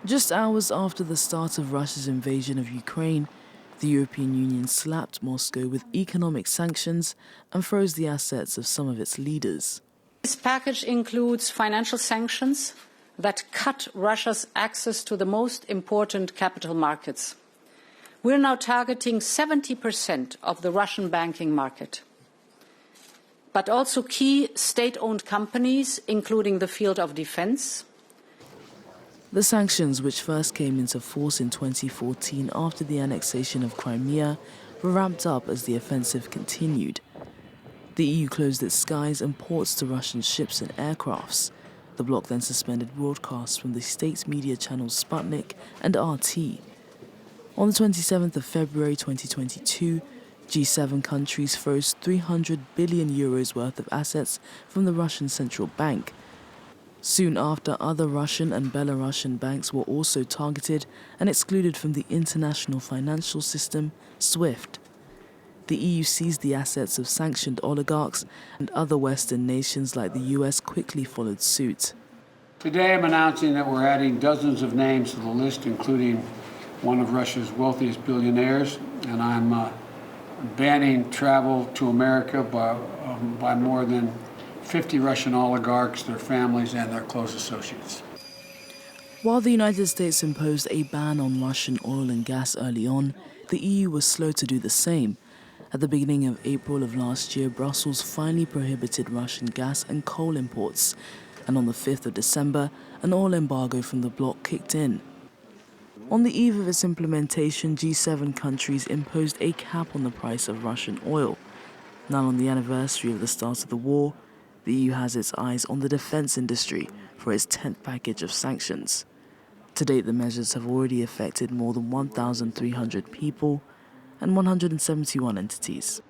Just hours after the start of Russia's invasion of Ukraine, the European Union slapped Moscow with economic sanctions and froze the assets of some of its leaders. This package includes financial sanctions that cut Russia's access to the most important capital markets. We're now targeting 70% of the Russian banking market, but also key state-owned companies, including the field of defense. The sanctions, which first came into force in 2014 after the annexation of Crimea, were ramped up as the offensive continued. The EU closed its skies and ports to Russian ships and aircrafts. The bloc then suspended broadcasts from the state media channels Sputnik and RT. On the 27th of February 2022, G7 countries froze 300 billion euros worth of assets from the Russian central bank. Soon after, other Russian and Belarusian banks were also targeted and excluded from the international financial system, SWIFT. The EU seized the assets of sanctioned oligarchs, and other Western nations like the US quickly followed suit. Today I'm announcing that we're adding dozens of names to the list, including one of Russia's wealthiest billionaires, and I'm banning travel to America by more than 50 Russian oligarchs, their families, and their close associates. While the United States imposed a ban on Russian oil and gas early on, the EU was slow to do the same. At the beginning of April of last year, Brussels finally prohibited Russian gas and coal imports, and on the 5th of December, an oil embargo from the bloc kicked in. On the eve of its implementation, G7 countries imposed a cap on the price of Russian oil. Now, on the anniversary of the start of the war, the EU has its eyes on the defense industry for its 10th package of sanctions. To date, the measures have already affected more than 1,300 people and 171 entities.